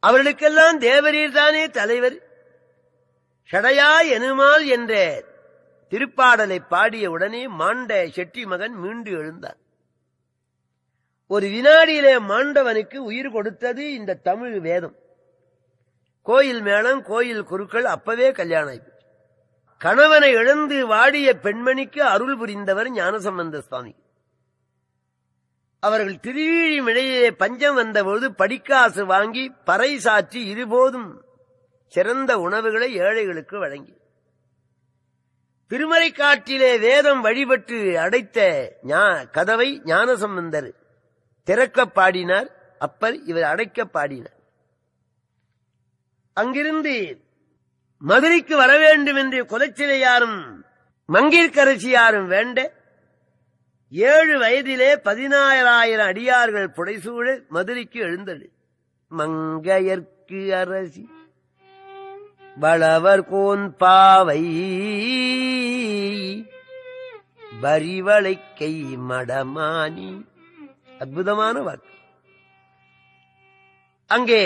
அவர்களுக்கெல்லாம் தேவரீர் தானே தலைவர். ஷடையா எனுமால் என்ற திருப்பாடலை பாடிய உடனே மாண்ட செட்டி மகன் மீண்டு எழுந்தார். ஒரு வினாடியிலே மாண்டவனுக்கு உயிர் கொடுத்தது இந்த தமிழ் வேதம். கோயில் மேளம், கோயில் குருக்கள், அப்பவே கல்யாணம் ஆயிடுச்சு. கணவனை இழந்து வாடிய பெண்மணிக்கு அருள் புரிந்தவர் ஞானசம்பந்த சுவாமி. அவர்கள் திருவிழிமிழையிலே பஞ்சம் வந்தபோது படிக்காசு வாங்கி பறை சாற்றி இருபோதும் சிறந்த உணவுகளை ஏழைகளுக்கு வழங்கி, திருமறைக்காட்டிலே வேதம் வழிபட்டு அடைத்த கதவை ஞானசம்பந்தர் திறக்க பாடினார். அப்பர் இவர் அடைக்க பாடினார். அங்கிருந்து மதுரைக்கு வர வேண்டும் என்று குலச்சிலையாரும் மங்கையர்க்கரசியாரும் வேண்ட 7 வயதிலே 16,000 அடியார்கள் புடைசூழ மதுரைக்கு எழுந்தது. மங்கையர்க்கு அரசி வளவர் கோன் பாவை வரிவளைக்கை மடமானி. அற்புதமான வாக்கு. அங்கே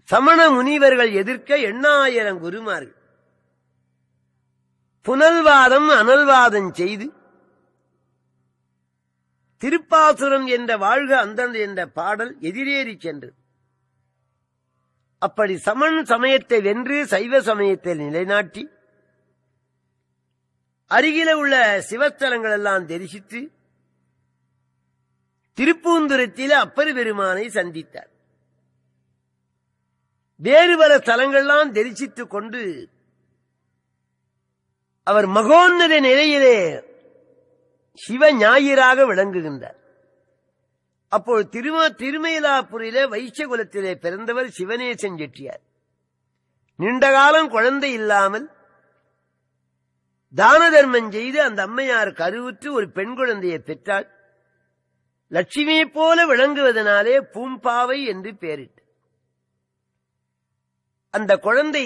சமண முனிவர்கள் எதிர்க்க 8000 குருமார்கள் புனல்வாதம் அனல்வாதம் செய்து திருப்பாசுரம் என்ற வாழ்க அந்தன் என்ற பாடல் எதிரேறி சென்றது. அப்படி சமண சமயத்தை வென்று சைவ சமயத்தை நிலைநாட்டி அருகில உள்ள சிவஸ்தலங்கள் எல்லாம் தரிசித்து திருப்பூந்துரத்திலே அப்பர் பெருமானை சந்தித்தார். வேறு பல ஸ்தலங்கள்லாம் தரிசித்துக் கொண்டு அவர் மகோன்னத நிலையிலே சிவ ஞாயிறாக விளங்குகின்றார். அப்போது திருமயிலாப்பூரிலே வைசியகுலத்திலே பிறந்தவர் சிவநேசன் செட்டியார். நீண்ட காலம் குழந்தை இல்லாமல் தான தர்மம் செய்து அந்த அம்மையார் கருவுற்று ஒரு பெண் குழந்தையை பெற்றாள். லட்சுமியை போல விளங்குவதனாலே பூம்பாவை என்று பெயரிட்டு அந்த குழந்தை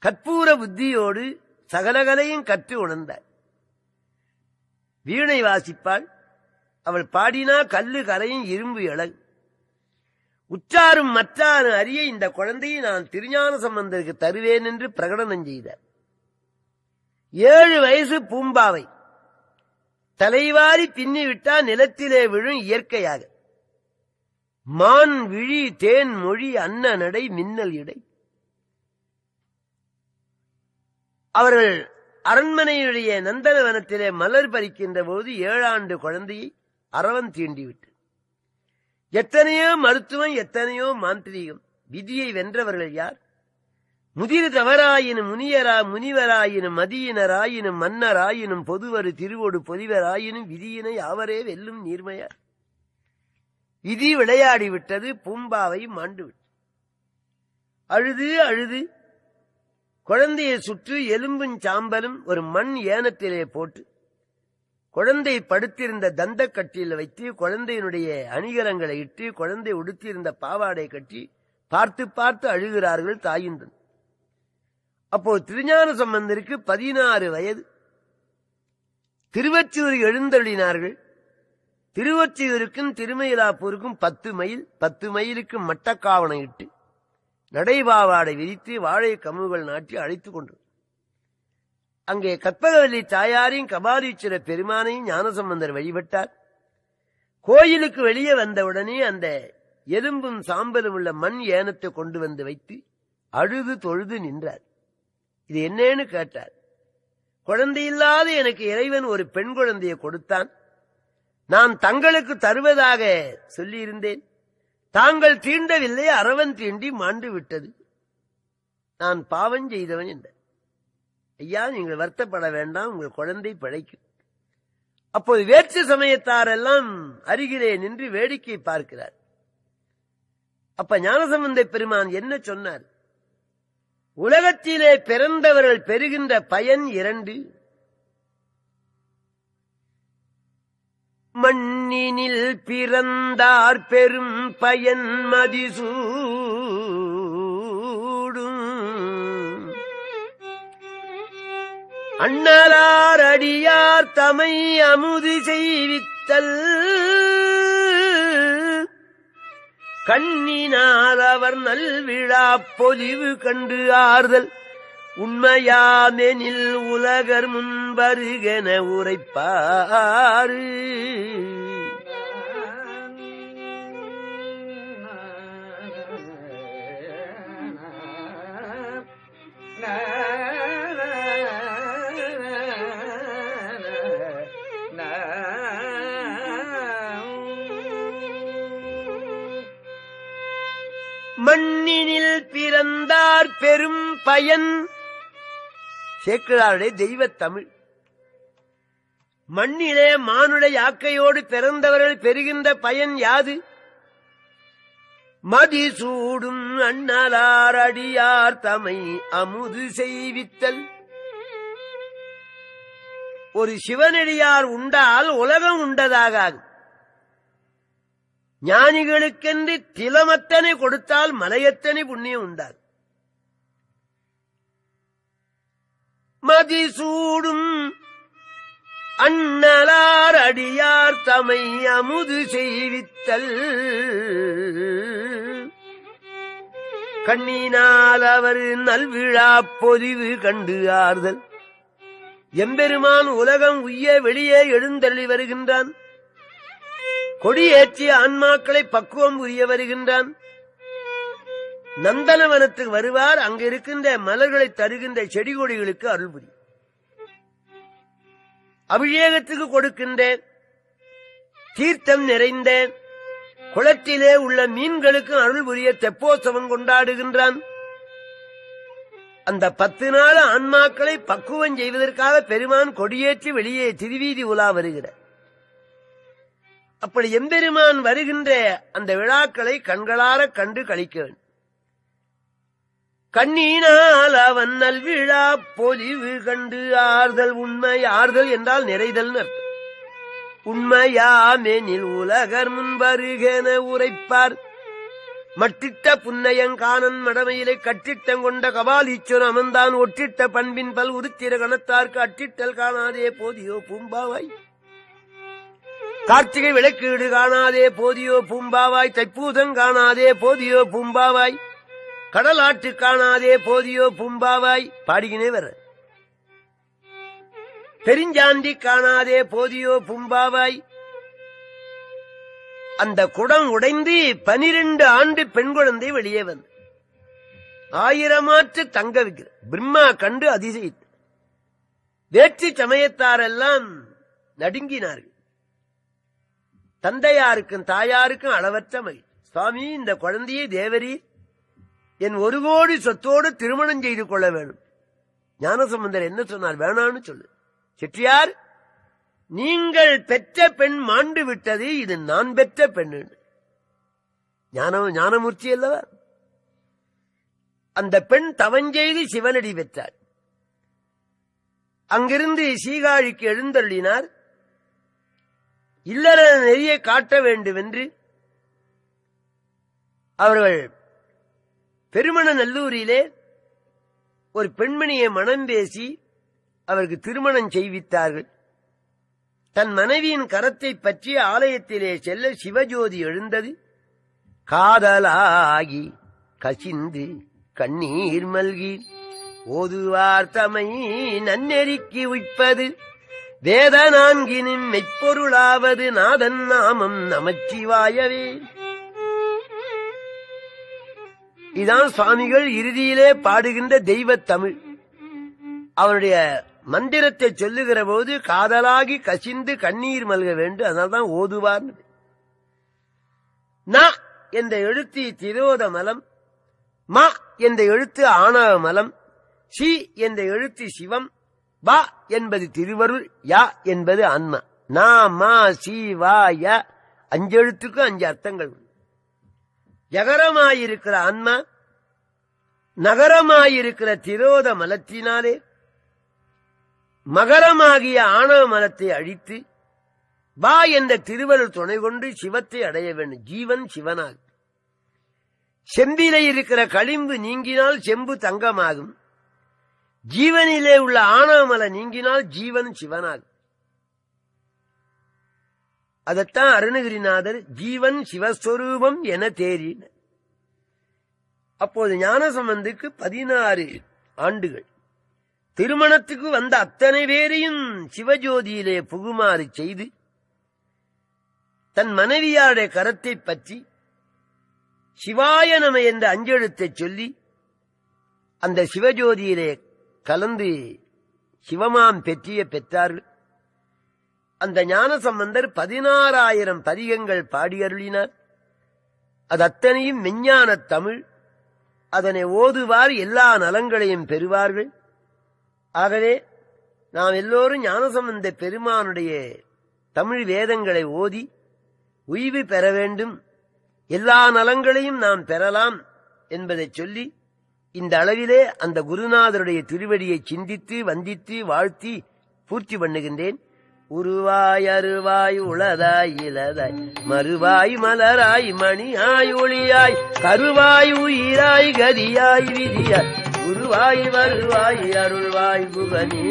கற்பூர புத்தியோடு சகலகலையும் கற்று உணர்ந்தாள். வீணை வாசிப்பாள். அவள் பாடினா கல்லு கரையும் இரும்பு இழகு. உற்றாரும் மற்றாரும் அறிய இந்த குழந்தையை நான் திருஞான சம்பந்தருக்கு தருவேன் என்று பிரகடனம் செய்தார். 7 வயசு பூம்பாவை தலைவாரி பின்னிவிட்டா நிலத்திலே விழும் இயற்கையாக. மான் விழி தேன் மொழி அன்ன நடை மின்னல் இடை. அவர்கள் அரண்மனையுடைய நந்தனவனத்திலே மலர் பறிக்கின்ற போது 7 ஆண்டு குழந்தையை அரவன் தீண்டிவிட்டு எத்தனையோ மருத்துவம், எத்தனையோ மாந்திரீகம். விதியை வென்றவர்கள் யார்? முதிர் தவறாயினும் முனிவராயினும் மதியினராயினும் மன்னராயினும் பொதுவரு திருவோடு பொலிவராயினும் விதியினை அவரே வெல்லும் நீர்மையார். விதி விளையாடிவிட்டது. பூம்பாவை மாண்டுவிட்டது. அழுது அழுது குழந்தையை சுற்று எலும்பும் சாம்பலும் ஒரு மண் ஏனத்திலே போட்டு குழந்தை படுத்திருந்த தந்த கட்டியில் வைத்து குழந்தையினுடைய அணிகலங்களை இட்டு குழந்தை உடுத்தியிருந்த பாவாடை கட்டி பார்த்து பார்த்து அழுகிறார்கள் தாயின்றன். அப்போ திருஞான சம்பந்தருக்கு 16 வயது. திருவொற்றியூர் எழுந்தருளினார்கள். திருவொற்றியூருக்கும் திருமயிலாப்பூருக்கும் 10 மைல். 10 மைலுக்கு மட்டக்காவணம் இட்டு நடைபாவாடை விரித்து வாழை கமுகள் நாட்டி அழைத்துக் கொண்டு அங்கே கற்பகவல்லி தாயாரையும் கபாலீஸ்வர பெருமானையும் ஞானசம்பந்தர் வழிபட்டார். கோயிலுக்கு வெளியே வந்தவுடனே அந்த எலும்பும் சாம்பலும் உள்ள மண் ஏனத்தை கொண்டு வந்து வைத்து அழுது தொழுது நின்றார். இது என்னன்னு கேட்டார். குழந்தையில்லாத எனக்கு இறைவன் ஒரு பெண் குழந்தையை கொடுத்தான். நான் தங்களுக்கு தருவதாக சொல்லியிருந்தேன். தாங்கள் தீண்டவில்லை, அரவன் தீண்டி மாண்டு விட்டது. நான் பாவம் செய்தவன் என்றார். ஐயா, நீங்கள் வருத்தப்பட வேண்டாம், உங்கள் குழந்தை பிழைக்கும். அப்போது வேற்று சமயத்தாரெல்லாம் அருகிலே நின்று வேடிக்கை பார்க்கிறார். அப்ப ஞானசம்பந்த பெருமான் என்ன சொன்னார்? உலகத்திலே பிறந்தவர்கள் பெறுகின்ற பயன் 2. மண்ணினில் பிறந்தார் பெரும் பயன் மதிசூடும். அண்ணலார் அடியார் தமை அமுது செய்வித்தல். கண்ணினால் அவர் நல்விழா பொலிவு கண்டு ஆறுதல் உண்மையாமெனில் உலகர் முன்பருகென உரைப்பாரு. மண்ணினில் பிறந்தார் பெரும் பயன். சேக்கிழாருடைய தெய்வத் தமிழ். மண்ணிலே மானுட யாக்கையோடு பிறந்தவர்கள் பெறுகின்ற பயன் யாது? மதிசூடும் அண்ணலார் அடியார் தமை அமுது செய்வித்தல். ஒரு சிவனடியார் உண்டால் உலகம் உண்டதாக. ஞானிகளுக்கென்று திலமத்தனை கொடுத்தால் மலையத்தனை புண்ணியம் உண்டார். மதிசூடும் அண்ணலார் அடியார் தமை அமுது செய்வித்தல். கண்ணினால் அவர் நல்விழா பொலிவு கண்டு ஆறுதல். எம்பெருமான் உலகம் உய்ய வெளியே எழுந்தள்ளி வருகின்றான். கொடியேற்றிய ஆன்மாக்களை பக்குவம் புரிய வருகின்றான். நந்தனவனத்துக்கு வருவார். அங்கு இருக்கின்ற மலர்களை தருகின்ற செடி கொடிகளுக்கு அருள் புரி. அபிஷேகத்துக்கு கொடுக்கின்றேன். தீர்த்தம் நிறைந்தேன். குளத்திலே உள்ள மீன்களுக்கு அருள் புரிய தெப்போத்சவம் கொண்டாடுகின்றான். அந்த 10 நாள் ஆன்மாக்களை பக்குவம் செய்வதற்காக பெருமான் கொடியேற்றி வெளியே திருவீதி உலா வருகிறார். அப்படி எம்பெருமான் வருகின்ற அந்த விழாக்களை கண்களார கண்டு கழிக்க வேண்டும். கண்ணினால் அவன் நல்விழா பொலிவு கண்டு ஆறுதல். உண்மை ஆறுதல் என்றால் நிறைதல் அர்த்தம். உண்மையாமெனில் உலகர் முன்பருகென உரைப்பார். மட்டிட்ட புன்னையங்கானன் மடமையிலே கட்டிட்டம் கொண்ட கபாலீச்சன் அமர்ந்தான். ஒட்டிட்ட பண்பின் பல் உருத்திர கணத்தார்க்கு அட்டிட்டல் காணாதே போதியோ பூம்பாவாய். கார்த்திகை விளக்கீடு காணாதே போதியோ பூம்பாவாய். தைப்பூசம் காணாதே போதியோ பூம்பாவாய். கடலாட்டு காணாதே போதியோ பூம்பாவாய். பாடிக்கினே வர. பெருஞ்சாண்டி காணாதே போதியோ பூம்பாவாய். அந்த குடம் உடைந்து 12 ஆண்டு பெண் குழந்தை வெளியே வந்து 1000 தங்க வைக்கிற பிரம்மா கண்டு அதிசயித்து வேற்று சமயத்தாரெல்லாம் நடுங்கினார்கள். தந்தையாருக்கும் தாயாருக்கும் அளவற்ற மகிழ்ச்சி. சுவாமி, இந்த குழந்தையை தேவரீர் என் 1 கோடி சொத்தோடு திருமணம் செய்து கொள்ள வேணும். ஞானசம்பந்தர் என்ன சொன்னார்? வேணான்னு சொல்லு. செட்டியார், நீங்கள் பெற்ற பெண் மாண்டு விட்டது, இது நான் பெற்ற பெண். ஞானமூர்த்தி அல்லவா? அந்த பெண் தவஞ்செய்து சிவனடி பெற்றார். அங்கிருந்து சீகாழிக்கு எழுந்தருளினார். இல்லற நெறியை காட்ட வேண்டும் என்று அவர்கள் பெருமண நல்லூரிலே ஒரு பெண்மணியை மனம் பேசி அவருக்கு திருமணம் செய்வித்தார்கள். தன் மனைவியின் கரத்தை பற்றி ஆலயத்திலே செல்ல சிவஜோதி எழுந்தது. காதலாகி கசிந்து கண்ணீர் மல்கி ஓதுவார் தமை நன்னெறிக்கு உய்ப்பது வேத நான்கினும் மெய்ப்பொருளாவது நாதன் நாமம் நமச்சிவாயவே. இதான் சுவாமிகள் இறுதியிலே பாடுகின்ற தெய்வத் தமிழ். அவருடைய மந்திரத்தை சொல்லுகிற போது காதலாகி கசிந்து கண்ணீர் மல்க வேண்டும். அதனால்தான் ஓதுவார். ந என்ற எழுத்து திரோத மலம், ம என்ற எழுத்து ஆணவ மலம், சி என்ற எழுத்து சிவம், பா என்பது திருவருள், யா என்பது ஆன்மா. நா மா சி வா ய 5 எழுத்துக்கும் 5 அர்த்தங்கள். யகரமாயிருக்கிற ஆன்மா நகரமாயிருக்கிற திரோத மலத்தினாலே மகரமாகிய ஆணவ மலத்தை அழித்து பா என்ற திருவருள் துணை கொண்டு சிவத்தை அடைய வேண்டும். ஜீவன் சிவனாகும். செம்பிலே இருக்கிற களிம்பு நீங்கினால் செம்பு தங்கமாகும். ஜீவனிலே உள்ள ஆணவ மல நீங்கினால் ஜீவன் சிவனாகும். அதத்தான் அருணகிரிநாதர் ஜீவன் சிவஸ்வரூபம் என தேறின. அப்போது ஞானசம்பந்தருக்கு 16 ஆண்டுகள். திருமணத்துக்கு வந்த அத்தனை பேரையும் சிவஜோதியிலே புகுமாறு செய்து தன் மனைவியாருடைய கரத்தை பற்றி சிவாய நம என்ற அஞ்செழுத்தை சொல்லி அந்த சிவஜோதியிலே கலந்து சிவமாம் பெற்றிய பெற்றார்கள். அந்த ஞானசம்பந்தர் 16,000 பதிகங்கள் பாடியருளினார். அது அத்தனையும் மெஞ்ஞான தமிழ். அதனை ஓதுவார் எல்லா நலங்களையும் பெறுவார்கள். ஆகவே நாம் எல்லோரும் ஞானசம்பந்த பெருமானுடைய தமிழ் வேதங்களை ஓதி உய்வு பெற வேண்டும், எல்லா நலங்களையும் நாம் பெறலாம் என்பதை சொல்லி இந்த அளவிலே அந்த குருநாதருடைய திருவடியை சிந்தித்து வந்தித்து வாழ்த்தி பூர்த்தி பண்ணுகின்றேன். உருவாய் அருவாய் உளதாய் இலதாய் மறுவாய் மலராய் மணியாய் ஒளியாய் கருவாய் உயிராய் கதியாய் விதியாய் குருவாய் வருவாய் அருள்வாய் குகனே.